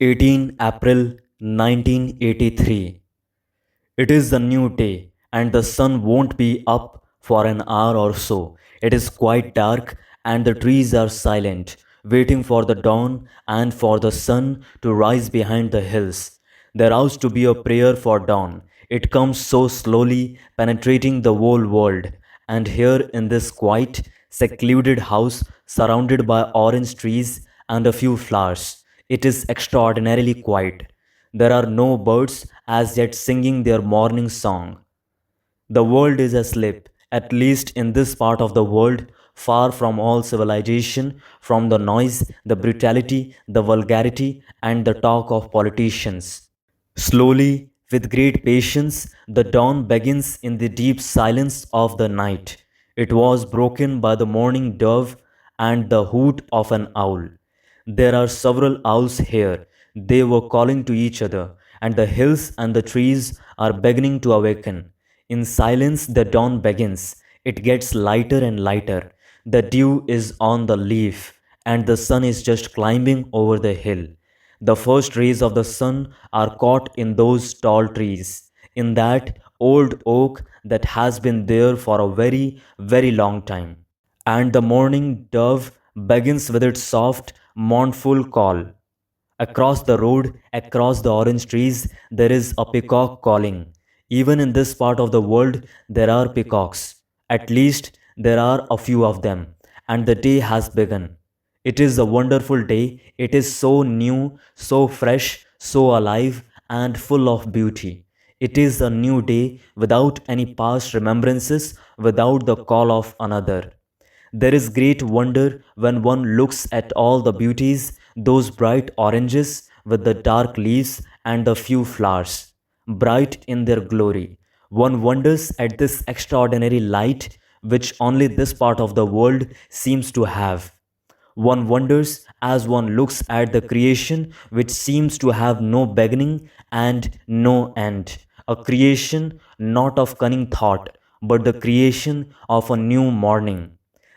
18 April 1983. It is a new day, and the sun won't be up for an hour or so. It is quite dark, and the trees are silent, waiting for the dawn and for the sun to rise behind the hills. There ought to be a prayer for dawn. It comes so slowly, penetrating the whole world. And here in this quiet, secluded house, surrounded by orange trees and a few flowers, it is extraordinarily quiet. There are no birds as yet singing their morning song. The world is asleep, at least in this part of the world, far from all civilization, from the noise, the brutality, the vulgarity, and the talk of politicians. Slowly, with great patience, the dawn begins in the deep silence of the night. It was broken by the morning dove and the hoot of an owl. There are several owls here. They were calling to each other, and the hills and the trees are beginning to awaken. In silence, the dawn begins. It gets lighter and lighter. The dew is on the leaf, and the sun is just climbing over the hill. The first rays of the sun are caught in those tall trees, in that old oak that has been there for a very, very long time. And the morning dove begins with its soft, mournful call. Across the road, across the orange trees, there is a peacock calling. Even in this part of the world, there are peacocks. At least, there are a few of them. And the day has begun. It is a wonderful day. It is so new, so fresh, so alive, and full of beauty. It is a new day without any past remembrances, without the call of another. There is great wonder when one looks at all the beauties, those bright oranges with the dark leaves and the few flowers, bright in their glory. One wonders at this extraordinary light which only this part of the world seems to have. One wonders as one looks at the creation which seems to have no beginning and no end. A creation not of cunning thought, but the creation of a new morning.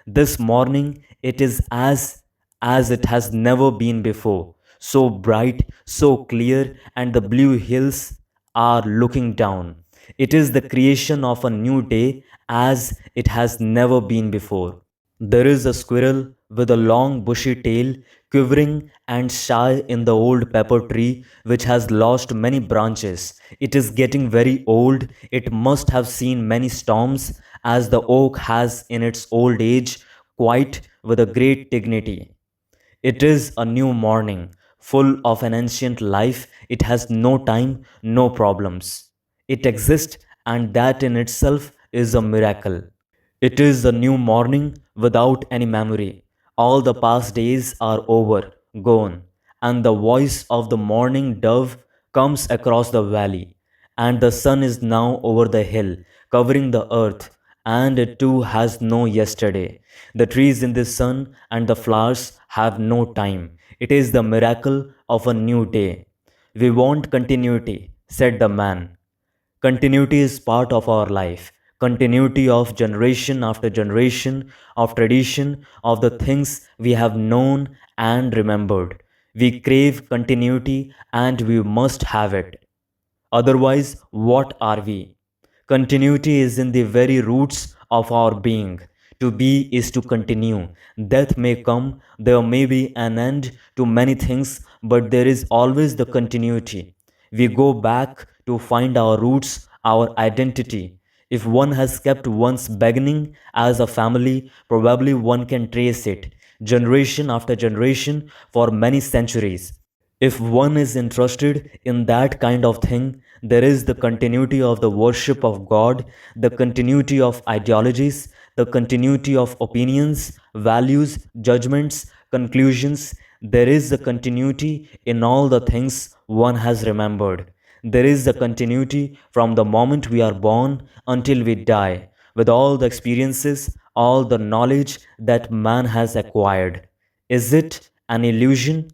This morning it is as it has never been before, so bright, so clear, and the blue hills are looking down. It is the creation of a new day as it has never been before. There is a squirrel with a long bushy tail quivering and shy in the old pepper tree which has lost many branches. It is getting very old. It must have seen many storms as the oak has in its old age, quite with a great dignity. It is a new morning, full of an ancient life. It has no time, no problems. It exists, and that in itself is a miracle. It is a new morning without any memory. All the past days are over, gone, and the voice of the morning dove comes across the valley, and the sun is now over the hill, covering the earth, and it too has no yesterday. The trees in the sun and the flowers have no time. It is the miracle of a new day. We want continuity, said the man. Continuity is part of our life. Continuity of generation after generation, of tradition, of the things we have known and remembered. We crave continuity and we must have it. Otherwise, what are we? Continuity is in the very roots of our being. To be is to continue. Death may come, there may be an end to many things, but there is always the continuity. We go back to find our roots, our identity. If one has kept one's beginning as a family, probably one can trace it, generation after generation, for many centuries. If one is interested in that kind of thing, there is the continuity of the worship of God, the continuity of ideologies, the continuity of opinions, values, judgments, conclusions. There is a continuity in all the things one has remembered. There is a continuity from the moment we are born until we die, with all the experiences, all the knowledge that man has acquired. Is it an illusion?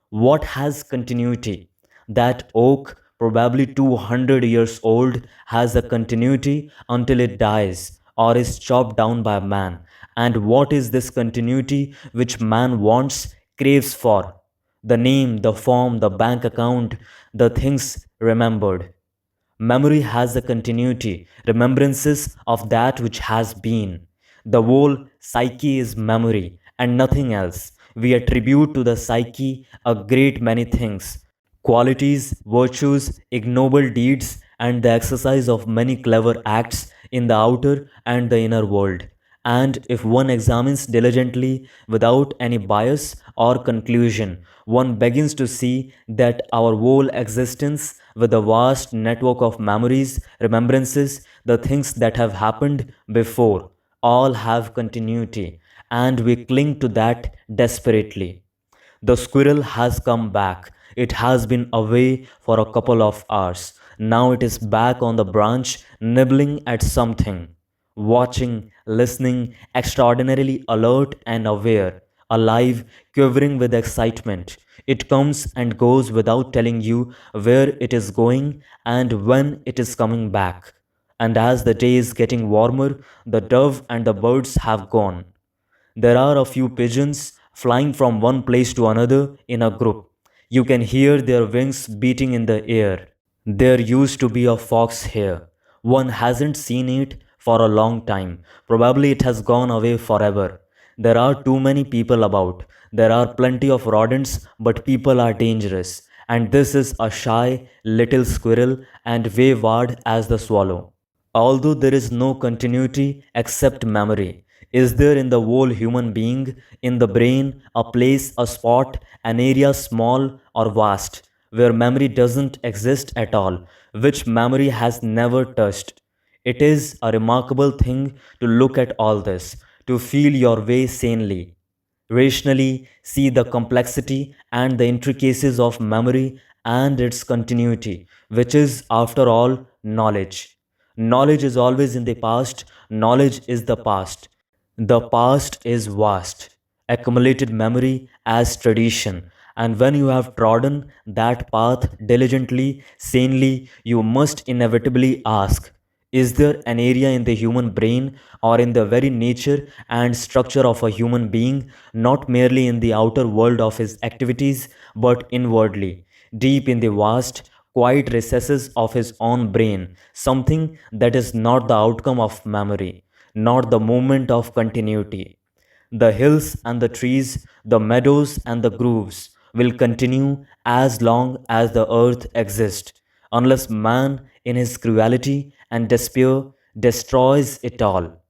What has continuity? That oak, probably 200 years old, has a continuity until it dies or is chopped down by man. And what is this continuity which man wants, craves for? The name, the form, the bank account, the things remembered. Memory has a continuity, remembrances of that which has been. The whole psyche is memory and nothing else. We attribute to the psyche a great many things, qualities, virtues, ignoble deeds, and the exercise of many clever acts in the outer and the inner world. And if one examines diligently without any bias or conclusion, one begins to see that our whole existence, with a vast network of memories, remembrances, the things that have happened before, all have continuity, and we cling to that desperately. The squirrel has come back. It has been away for a couple of hours. Now it is back on the branch, nibbling at something, watching, listening, extraordinarily alert and aware, alive, quivering with excitement. It comes and goes without telling you where it is going and when it is coming back. And as the day is getting warmer, the dove and the birds have gone. There are a few pigeons flying from one place to another in a group. You can hear their wings beating in the air. There used to be a fox here. One hasn't seen it for a long time. Probably it has gone away forever. There are too many people about. There are plenty of rodents, but people are dangerous. And this is a shy little squirrel and wayward as the swallow. Although there is no continuity except memory, is there in the whole human being, in the brain, a place, a spot, an area small or vast, where memory doesn't exist at all, which memory has never touched? It is a remarkable thing to look at all this, to feel your way sanely, rationally see the complexity and the intricacies of memory and its continuity, which is, after all, knowledge. Knowledge is always in the past, knowledge is the past. The past is vast, accumulated memory as tradition, and when you have trodden that path diligently, sanely, you must inevitably ask, is there an area in the human brain or in the very nature and structure of a human being, not merely in the outer world of his activities, but inwardly, deep in the vast, quiet recesses of his own brain, something that is not the outcome of memory, not the moment of continuity? The hills and the trees, the meadows and the groves will continue as long as the earth exists, unless man, in his cruelty and despair, destroys it all.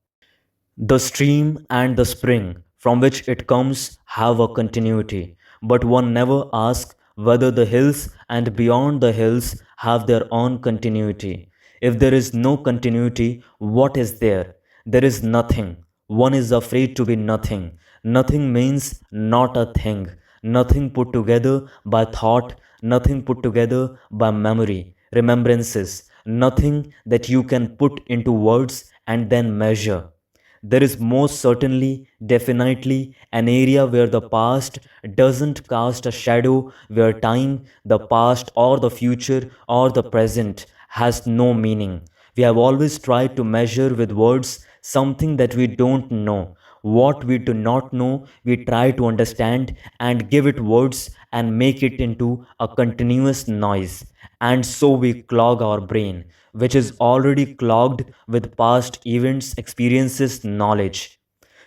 The stream and the spring from which it comes have a continuity, but one never asks whether the hills and beyond the hills have their own continuity. If there is no continuity, what is there? There is nothing. One is afraid to be nothing. Nothing means not a thing. Nothing put together by thought, nothing put together by memory, remembrances, nothing that you can put into words and then measure. There is most certainly, definitely, an area where the past doesn't cast a shadow, where time, the past, or the future, or the present has no meaning. We have always tried to measure with words something that we don't know. What we do not know, we try to understand and give it words and make it into a continuous noise. And so we clog our brain, which is already clogged with past events, experiences, knowledge.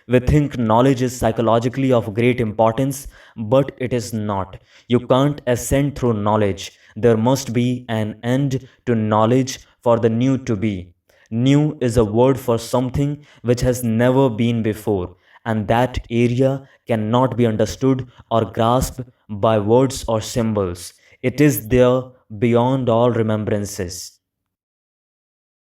We think knowledge is psychologically of great importance, but it is not. You can't ascend through knowledge. There must be an end to knowledge for the new to be. New is a word for something which has never been before, and that area cannot be understood or grasped by words or symbols. It is there beyond all remembrances.